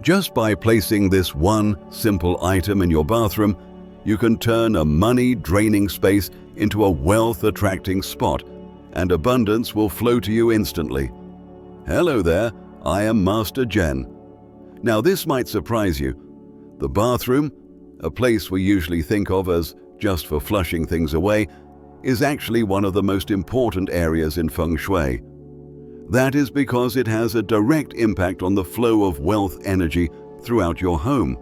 Just by placing this one simple item in your bathroom, you can turn a money-draining space into a wealth-attracting spot, and abundance will flow to you instantly. Hello there, I am Master Zhen. Now this might surprise you. The bathroom, a place we usually think of as just for flushing things away, is actually one of the most important areas in Feng Shui. That is because it has a direct impact on the flow of wealth energy throughout your home.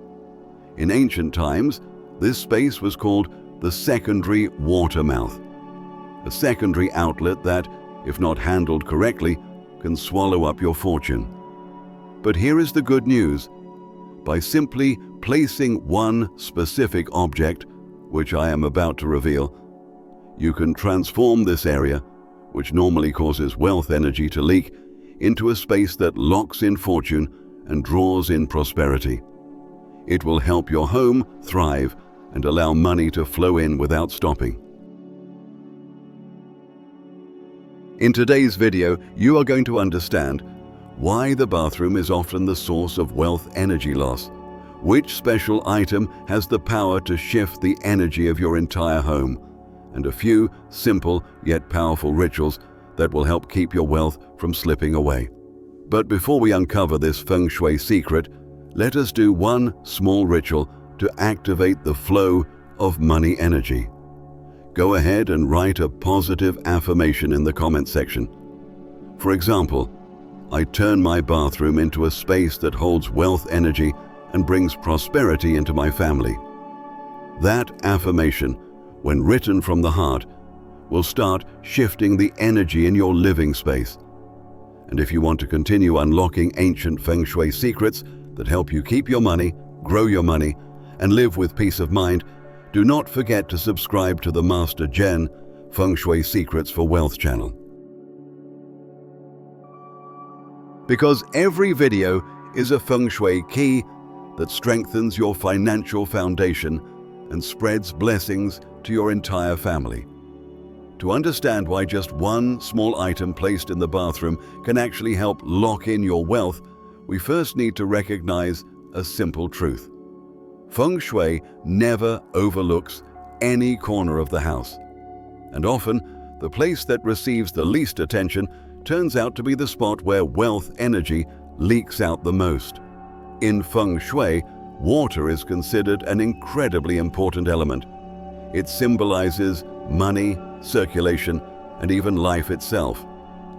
In ancient times, this space was called the secondary water mouth, a secondary outlet that, if not handled correctly, can swallow up your fortune. But here is the good news. By simply placing one specific object, which I am about to reveal, you can transform this area, which normally causes wealth energy to leak, into a space that locks in fortune and draws in prosperity. It will help your home thrive and allow money to flow in without stopping. In today's video, you are going to understand why the bathroom is often the source of wealth energy loss, which special item has the power to shift the energy of your entire home, and a few simple yet powerful rituals that will help keep your wealth from slipping away. But before we uncover this Feng Shui secret, let us do one small ritual to activate the flow of money energy. Go ahead and write a positive affirmation in the comment section. For example, I turn my bathroom into a space that holds wealth energy and brings prosperity into my family. That affirmation, when written from the heart, will start shifting the energy in your living space. And if you want to continue unlocking ancient Feng Shui secrets that help you keep your money, grow your money, and live with peace of mind, do not forget to subscribe to the Master Zhen Feng Shui Secrets for Wealth channel. Because every video is a Feng Shui key that strengthens your financial foundation and spreads blessings to your entire family. To understand why just one small item placed in the bathroom can actually help lock in your wealth, we first need to recognize a simple truth. Feng Shui never overlooks any corner of the house, and often the place that receives the least attention turns out to be the spot where wealth energy leaks out the most. In Feng Shui, water is considered an incredibly important element. It symbolizes money, circulation, and even life itself.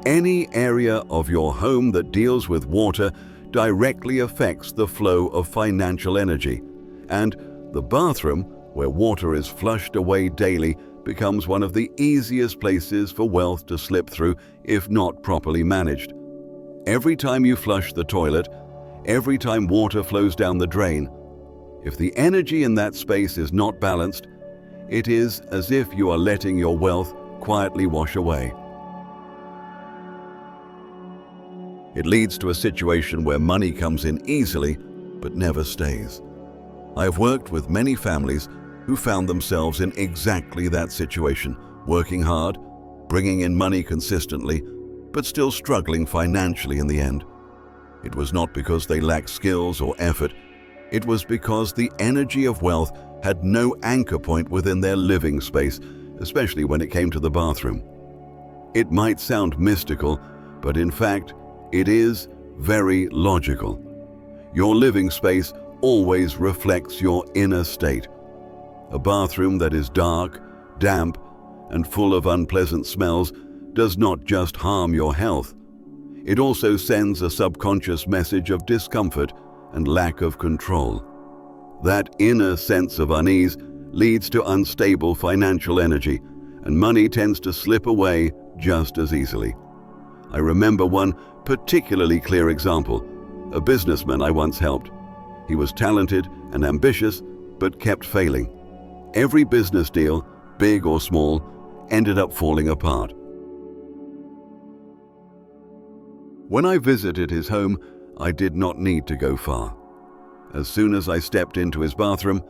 Any area of your home that deals with water directly affects the flow of financial energy, and the bathroom, where water is flushed away daily, becomes one of the easiest places for wealth to slip through if not properly managed. Every time you flush the toilet, every time water flows down the drain, if the energy in that space is not balanced, it is as if you are letting your wealth quietly wash away. It leads to a situation where money comes in easily but never stays. I have worked with many families who found themselves in exactly that situation, working hard, bringing in money consistently, but still struggling financially in the end. It was not because they lacked skills or effort. It was because the energy of wealth had no anchor point within their living space, especially when it came to the bathroom. It might sound mystical, but in fact, it is very logical. Your living space always reflects your inner state. A bathroom that is dark, damp, and full of unpleasant smells does not just harm your health. It also sends a subconscious message of discomfort and lack of control. That inner sense of unease leads to unstable financial energy, and money tends to slip away just as easily. I remember one particularly clear example, a businessman I once helped. He was talented and ambitious, but kept failing. Every business deal, big or small, ended up falling apart. When I visited his home, I did not need to go far. As soon as I stepped into his bathroom,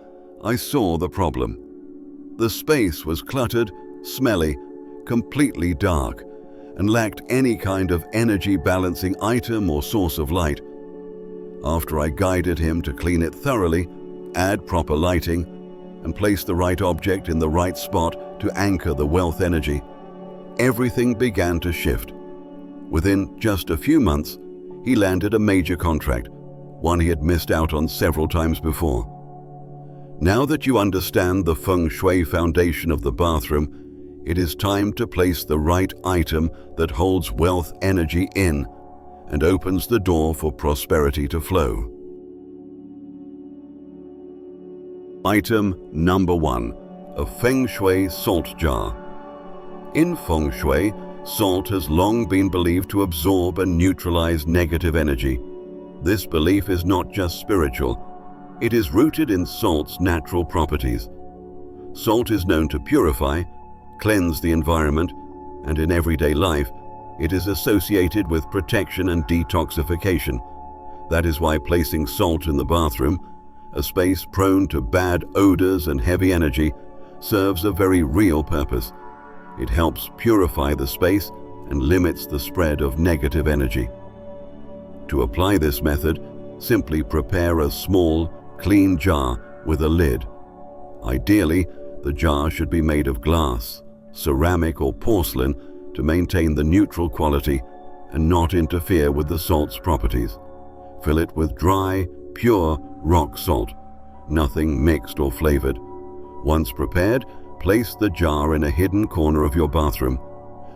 I saw the problem. The space was cluttered, smelly, completely dark, and lacked any kind of energy-balancing item or source of light. After I guided him to clean it thoroughly, add proper lighting, and place the right object in the right spot to anchor the wealth energy, everything began to shift. Within just a few months, he landed a major contract, one he had missed out on several times before. Now that you understand the Feng Shui foundation of the bathroom, it is time to place the right item that holds wealth energy in and opens the door for prosperity to flow. Item number 1, a Feng Shui salt jar. In Feng Shui, salt has long been believed to absorb and neutralize negative energy. This belief is not just spiritual, it is rooted in salt's natural properties. Salt is known to purify, cleanse the environment, and in everyday life, it is associated with protection and detoxification. That is why placing salt in the bathroom, a space prone to bad odors and heavy energy, serves a very real purpose. It helps purify the space and limits the spread of negative energy. To apply this method, simply prepare a small, clean jar with a lid. Ideally, the jar should be made of glass, ceramic, or porcelain to maintain the neutral quality and not interfere with the salt's properties. Fill it with dry, pure rock salt, nothing mixed or flavored. Once prepared, place the jar in a hidden corner of your bathroom,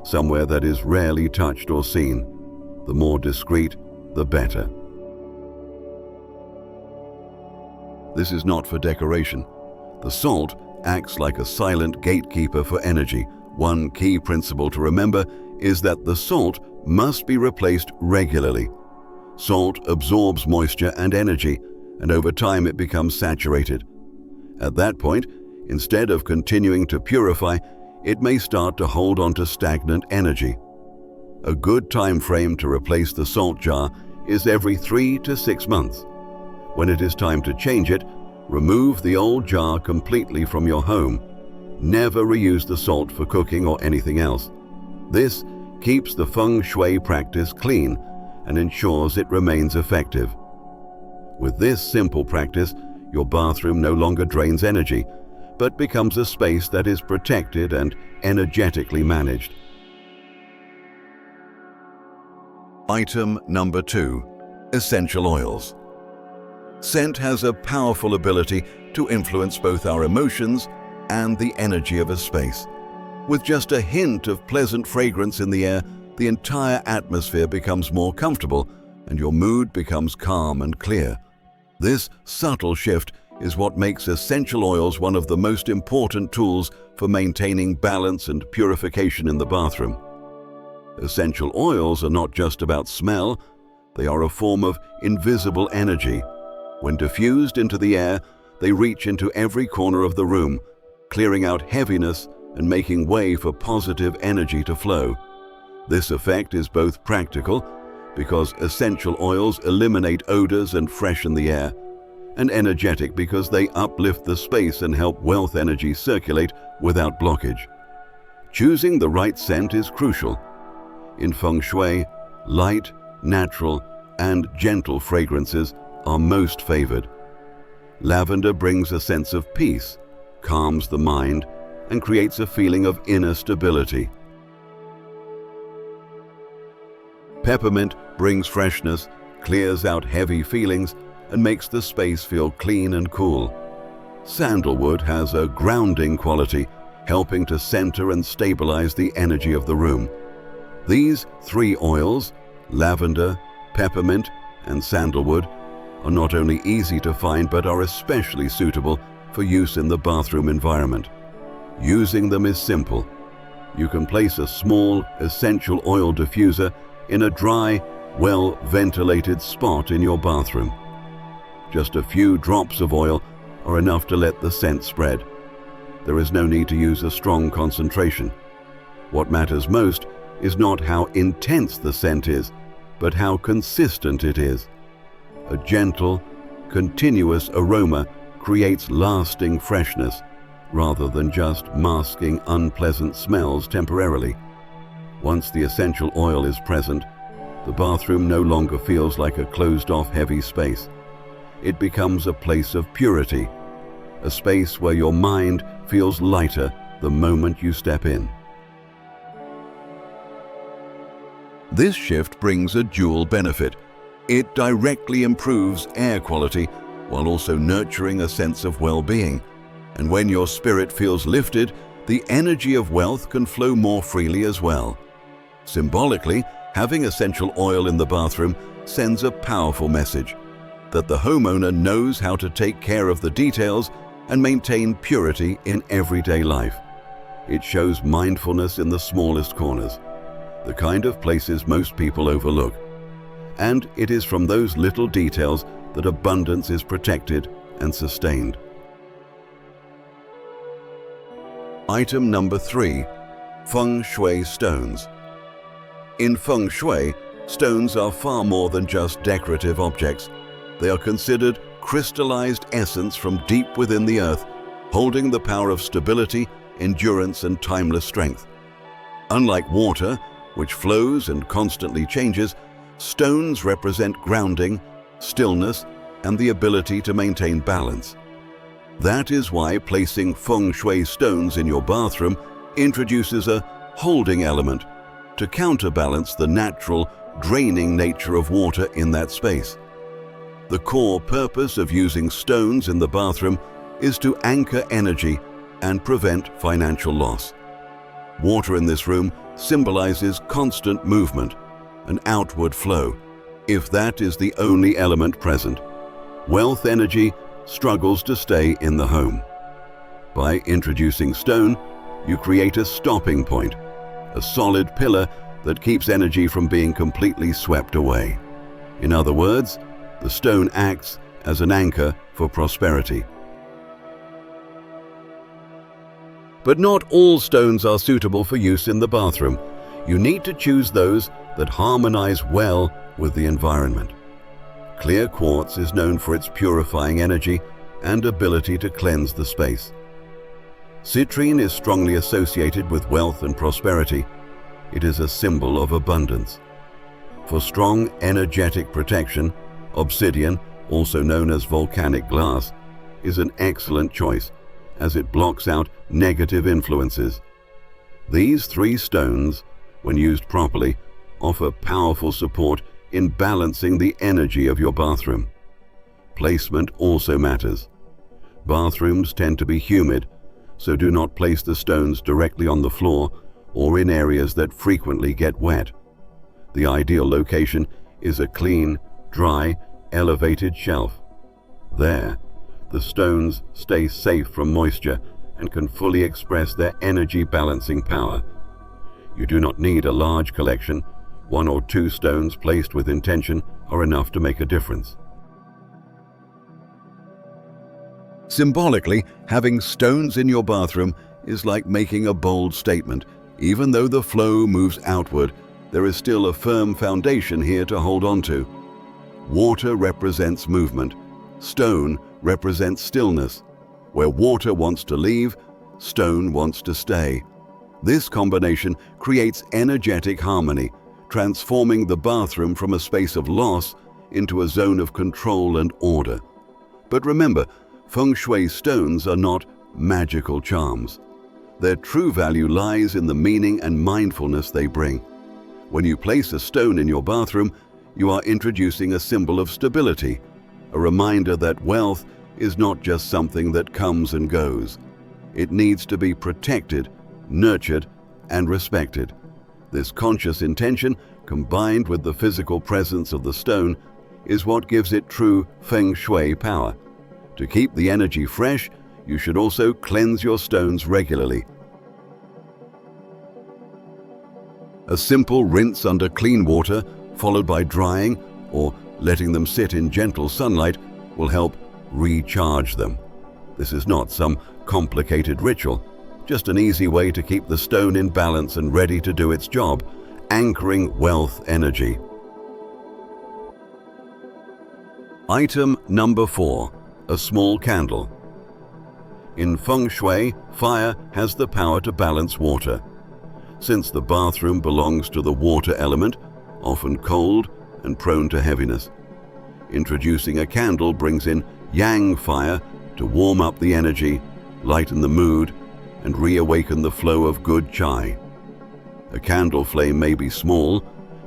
somewhere that is rarely touched or seen. The more discreet, the better. This is not for decoration. The salt acts like a silent gatekeeper for energy. One key principle to remember is that the salt must be replaced regularly. Salt absorbs moisture and energy, and over time it becomes saturated. At that point, instead of continuing to purify, it may start to hold on to stagnant energy. A good time frame to replace the salt jar is every 3 to 6 months. When it is time to change it, remove the old jar completely from your home. Never reuse the salt for cooking or anything else. This keeps the Feng Shui practice clean and ensures it remains effective. With this simple practice, your bathroom no longer drains energy, but becomes a space that is protected and energetically managed. Item number 2, essential oils. Scent has a powerful ability to influence both our emotions and the energy of a space. With just a hint of pleasant fragrance in the air, the entire atmosphere becomes more comfortable and your mood becomes calm and clear. This subtle shift is what makes essential oils one of the most important tools for maintaining balance and purification in the bathroom. Essential oils are not just about smell, they are a form of invisible energy. When diffused into the air, they reach into every corner of the room, clearing out heaviness and making way for positive energy to flow. This effect is both practical, because essential oils eliminate odors and freshen the air, and energetic because they uplift the space and help wealth energy circulate without blockage. Choosing the right scent is crucial. In Feng Shui, light, natural, and gentle fragrances are most favored. Lavender brings a sense of peace, calms the mind, and creates a feeling of inner stability. Peppermint brings freshness, clears out heavy feelings, and makes the space feel clean and cool. Sandalwood has a grounding quality, helping to center and stabilize the energy of the room. These 3 oils, lavender, peppermint, and sandalwood, are not only easy to find but are especially suitable for use in the bathroom environment. Using them is simple. You can place a small essential oil diffuser in a dry, well-ventilated spot in your bathroom. Just a few drops of oil are enough to let the scent spread. There is no need to use a strong concentration. What matters most is not how intense the scent is, but how consistent it is. A gentle, continuous aroma creates lasting freshness, rather than just masking unpleasant smells temporarily. Once the essential oil is present, the bathroom no longer feels like a closed-off heavy space. It becomes a place of purity, a space where your mind feels lighter the moment you step in. This shift brings a dual benefit. It directly improves air quality while also nurturing a sense of well-being. And when your spirit feels lifted, the energy of wealth can flow more freely as well. Symbolically, having essential oil in the bathroom sends a powerful message that the homeowner knows how to take care of the details and maintain purity in everyday life. It shows mindfulness in the smallest corners, the kind of places most people overlook. And it is from those little details that abundance is protected and sustained. Item number 3. Feng Shui stones. In Feng Shui, stones are far more than just decorative objects. They are considered crystallized essence from deep within the earth, holding the power of stability, endurance, and timeless strength. Unlike water, which flows and constantly changes, stones represent grounding, stillness, and the ability to maintain balance. That is why placing Feng Shui stones in your bathroom introduces a holding element to counterbalance the natural, draining nature of water in that space. The core purpose of using stones in the bathroom is to anchor energy and prevent financial loss. Water in this room symbolizes constant movement, an outward flow. If that is the only element present, wealth energy struggles to stay in the home. By introducing stone, you create a stopping point, a solid pillar that keeps energy from being completely swept away. In other words, the stone acts as an anchor for prosperity. But not all stones are suitable for use in the bathroom. You need to choose those that harmonize well with the environment. Clear quartz is known for its purifying energy and ability to cleanse the space. Citrine is strongly associated with wealth and prosperity. It is a symbol of abundance. For strong energetic protection, obsidian, also known as volcanic glass, is an excellent choice as it blocks out negative influences. These 3 stones, when used properly, offer powerful support in balancing the energy of your bathroom. Placement also matters. Bathrooms tend to be humid, so do not place the stones directly on the floor or in areas that frequently get wet. The ideal location is a clean, dry, elevated shelf. There, the stones stay safe from moisture and can fully express their energy balancing power. You do not need a large collection. 1 or 2 stones placed with intention are enough to make a difference. Symbolically, having stones in your bathroom is like making a bold statement. Even though the flow moves outward, there is still a firm foundation here to hold on to. Water represents movement. Stone represents stillness. Where water wants to leave, stone wants to stay. This combination creates energetic harmony, transforming the bathroom from a space of loss into a zone of control and order. But remember, Feng Shui stones are not magical charms. Their true value lies in the meaning and mindfulness they bring. When you place a stone in your bathroom, you are introducing a symbol of stability, a reminder that wealth is not just something that comes and goes. It needs to be protected, nurtured, and respected. This conscious intention, combined with the physical presence of the stone, is what gives it true Feng Shui power. To keep the energy fresh, you should also cleanse your stones regularly. A simple rinse under clean water, followed by drying or letting them sit in gentle sunlight, will help recharge them. This is not some complicated ritual, just an easy way to keep the stone in balance and ready to do its job, anchoring wealth energy. Item number 4. A small candle. In Feng Shui, fire has the power to balance water. Since the bathroom belongs to the water element, often cold and prone to heaviness. Introducing a candle brings in yang fire to warm up the energy, lighten the mood, and reawaken the flow of good chai. A candle flame may be small,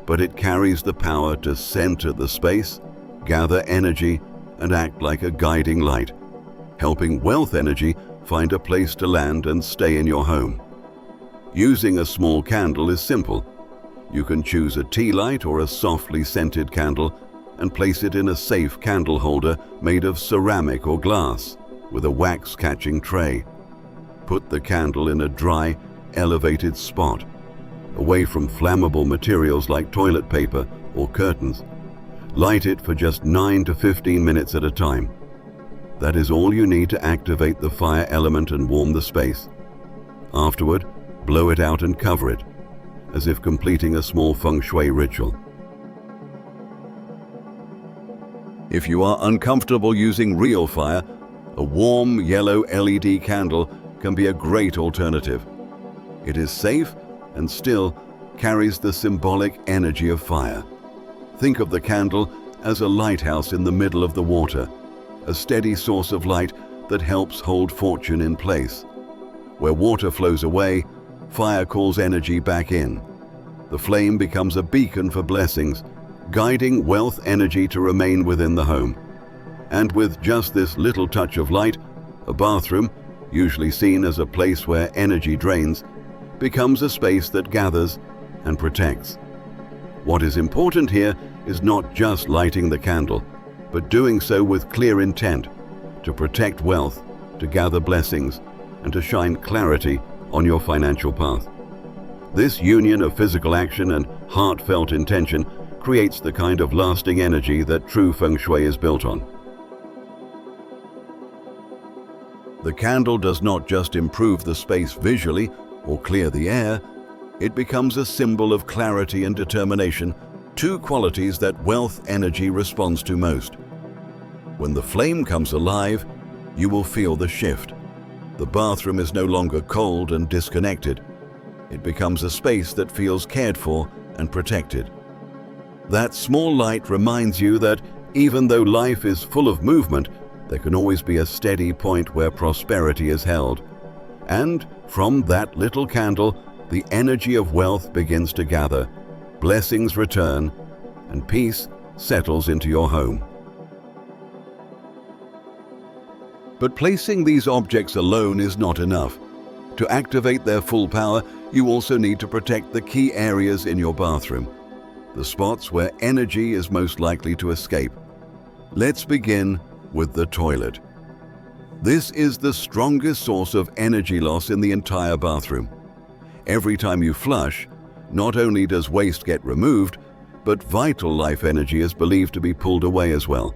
but it carries the power to center the space, gather energy, and act like a guiding light, helping wealth energy find a place to land and stay in your home. Using a small candle is simple. You can choose a tea light or a softly scented candle and place it in a safe candle holder made of ceramic or glass with a wax-catching tray. Put the candle in a dry, elevated spot, away from flammable materials like toilet paper or curtains. Light it for just 9 to 15 minutes at a time. That is all you need to activate the fire element and warm the space. Afterward, blow it out and cover it, as if completing a small Feng Shui ritual. If you are uncomfortable using real fire, a warm yellow LED candle can be a great alternative. It is safe and still carries the symbolic energy of fire. Think of the candle as a lighthouse in the middle of the water, a steady source of light that helps hold fortune in place. Where water flows away, fire calls energy back in. The flame becomes a beacon for blessings, guiding wealth energy to remain within the home. And with just this little touch of light, a bathroom, usually seen as a place where energy drains, becomes a space that gathers and protects. What is important here is not just lighting the candle, but doing so with clear intent to protect wealth, to gather blessings, and to shine clarity on your financial path. This union of physical action and heartfelt intention creates the kind of lasting energy that true Feng Shui is built on. The candle does not just improve the space visually or clear the air, it becomes a symbol of clarity and determination, two qualities that wealth energy responds to most. When the flame comes alive, you will feel the shift. The bathroom is no longer cold and disconnected. It becomes a space that feels cared for and protected. That small light reminds you that even though life is full of movement, there can always be a steady point where prosperity is held. And from that little candle, the energy of wealth begins to gather, blessings return, and peace settles into your home. But placing these objects alone is not enough. To activate their full power, you also need to protect the key areas in your bathroom, the spots where energy is most likely to escape. Let's begin with the toilet. This is the strongest source of energy loss in the entire bathroom. Every time you flush, not only does waste get removed, but vital life energy is believed to be pulled away as well.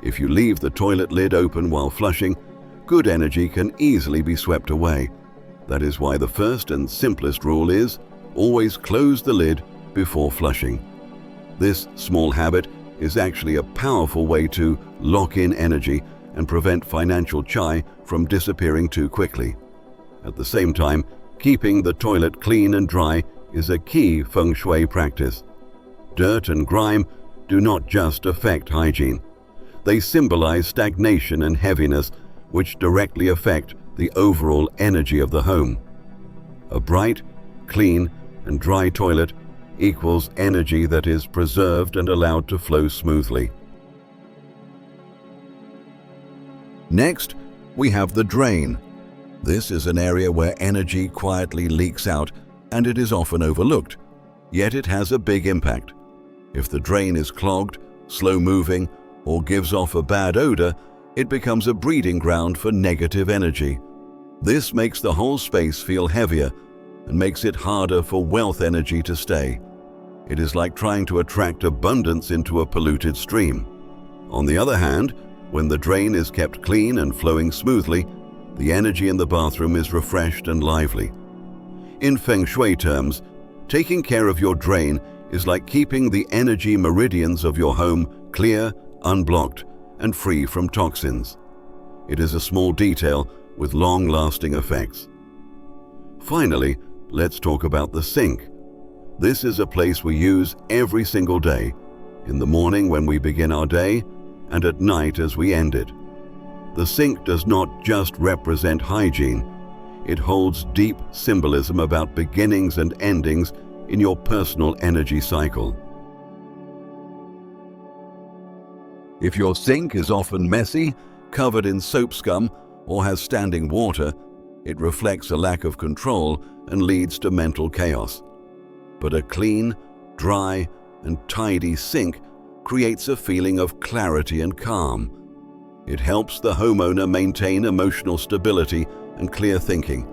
If you leave the toilet lid open while flushing, good energy can easily be swept away. That is why the first and simplest rule is always close the lid before flushing. This small habit is actually a powerful way to lock in energy and prevent financial chai from disappearing too quickly. At the same time, keeping the toilet clean and dry is a key Feng Shui practice. Dirt and grime do not just affect hygiene. They symbolize stagnation and heaviness, which directly affect the overall energy of the home. A bright, clean, and dry toilet equals energy that is preserved and allowed to flow smoothly. Next, we have the drain. This is an area where energy quietly leaks out, and it is often overlooked, yet it has a big impact. If the drain is clogged, slow-moving, or gives off a bad odor, it becomes a breeding ground for negative energy. This makes the whole space feel heavier and makes it harder for wealth energy to stay. It is like trying to attract abundance into a polluted stream. On the other hand, when the drain is kept clean and flowing smoothly, the energy in the bathroom is refreshed and lively. In Feng Shui terms, taking care of your drain is like keeping the energy meridians of your home clear, unblocked, and free from toxins. It is a small detail with long-lasting effects. Finally, let's talk about the sink. This is a place we use every single day, in the morning when we begin our day, and at night as we end it. The sink does not just represent hygiene, it holds deep symbolism about beginnings and endings in your personal energy cycle. If your sink is often messy, covered in soap scum, or has standing water, it reflects a lack of control and leads to mental chaos. But a clean, dry, and tidy sink creates a feeling of clarity and calm. It helps the homeowner maintain emotional stability and clear thinking.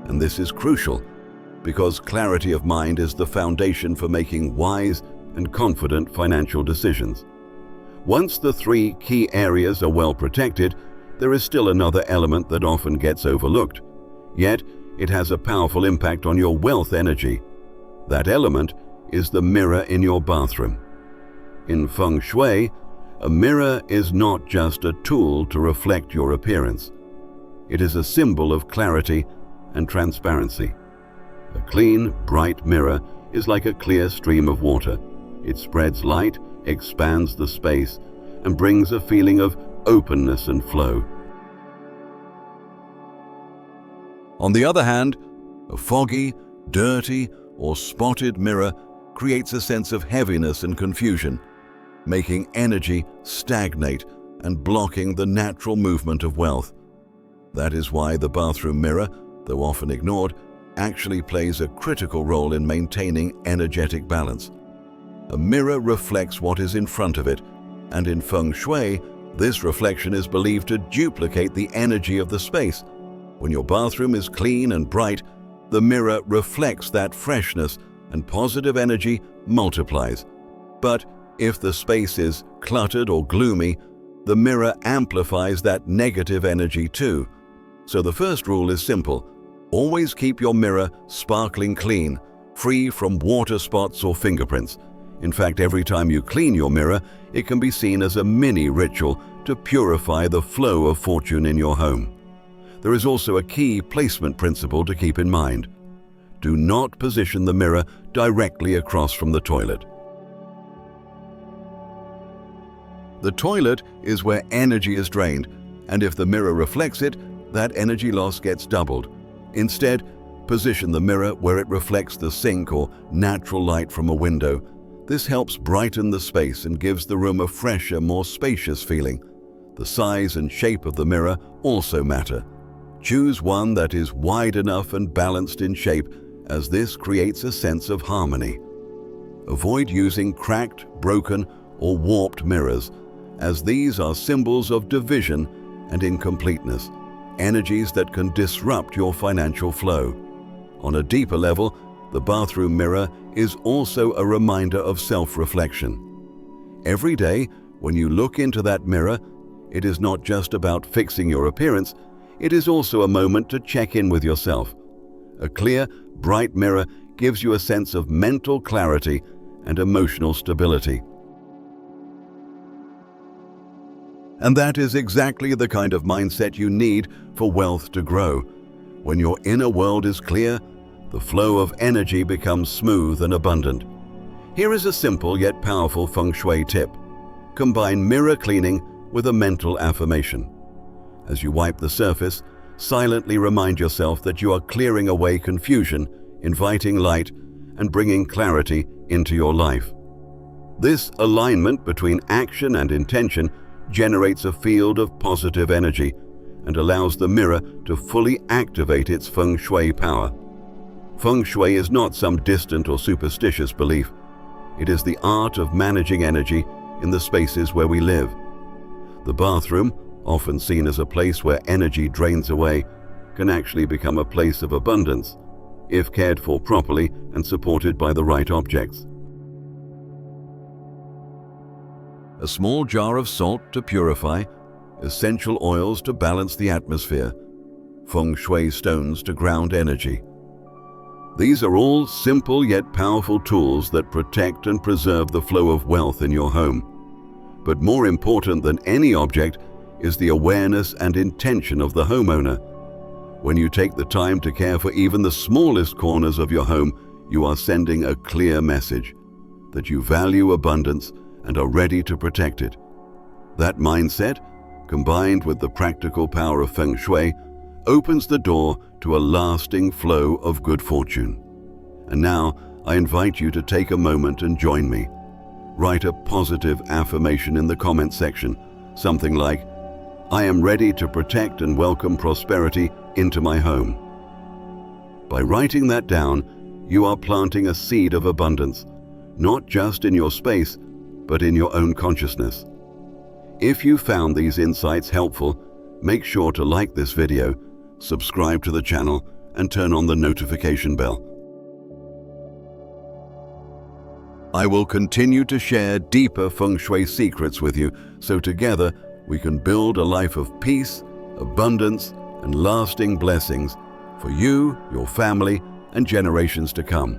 And this is crucial because clarity of mind is the foundation for making wise and confident financial decisions. Once the three key areas are well protected, there is still another element that often gets overlooked. Yet, it has a powerful impact on your wealth energy. That element is the mirror in your bathroom. In Feng Shui, a mirror is not just a tool to reflect your appearance. It is a symbol of clarity and transparency. A clean, bright mirror is like a clear stream of water. It spreads light, expands the space, and brings a feeling of openness and flow. On the other hand, a foggy, dirty, or spotted mirror creates a sense of heaviness and confusion, making energy stagnate and blocking the natural movement of wealth. That is why the bathroom mirror, though often ignored, actually plays a critical role in maintaining energetic balance. A mirror reflects what is in front of it, and in Feng Shui, this reflection is believed to duplicate the energy of the space. When your bathroom is clean and bright, the mirror reflects that freshness and positive energy multiplies. But if the space is cluttered or gloomy, the mirror amplifies that negative energy too. So the first rule is simple. Always keep your mirror sparkling clean, free from water spots or fingerprints. In fact, every time you clean your mirror, it can be seen as a mini ritual to purify the flow of fortune in your home. There is also a key placement principle to keep in mind. Do not position the mirror directly across from the toilet. The toilet is where energy is drained, and if the mirror reflects it, that energy loss gets doubled. Instead, position the mirror where it reflects the sink or natural light from a window. This helps brighten the space and gives the room a fresher, more spacious feeling. The size and shape of the mirror also matter. Choose one that is wide enough and balanced in shape, as this creates a sense of harmony. Avoid using cracked, broken, or warped mirrors, as these are symbols of division and incompleteness, energies that can disrupt your financial flow. On a deeper level, the bathroom mirror is also a reminder of self-reflection. Every day, when you look into that mirror, it is not just about fixing your appearance, it is also a moment to check in with yourself. A clear, bright mirror gives you a sense of mental clarity and emotional stability. And that is exactly the kind of mindset you need for wealth to grow. When your inner world is clear, the flow of energy becomes smooth and abundant. Here is a simple yet powerful Feng Shui tip. Combine mirror cleaning with a mental affirmation. As you wipe the surface, silently remind yourself that you are clearing away confusion, inviting light, and bringing clarity into your life. This alignment between action and intention generates a field of positive energy and allows the mirror to fully activate its Feng Shui power. Feng Shui is not some distant or superstitious belief. It is the art of managing energy in the spaces where we live. The bathroom, often seen as a place where energy drains away, can actually become a place of abundance if cared for properly and supported by the right objects. A small jar of salt to purify, essential oils to balance the atmosphere, Feng Shui stones to ground energy. These are all simple yet powerful tools that protect and preserve the flow of wealth in your home. But more important than any object is the awareness and intention of the homeowner. When you take the time to care for even the smallest corners of your home, you are sending a clear message that you value abundance and are ready to protect it. That mindset, combined with the practical power of Feng Shui, opens the door to a lasting flow of good fortune. And now, I invite you to take a moment and join me. Write a positive affirmation in the comment section, something like, "I am ready to protect and welcome prosperity into my home." By writing that down, you are planting a seed of abundance, not just in your space, but in your own consciousness. If you found these insights helpful, make sure to like this video, subscribe to the channel, and turn on the notification bell. I will continue to share deeper Feng Shui secrets with you, so together we can build a life of peace, abundance, and lasting blessings for you, your family, and generations to come.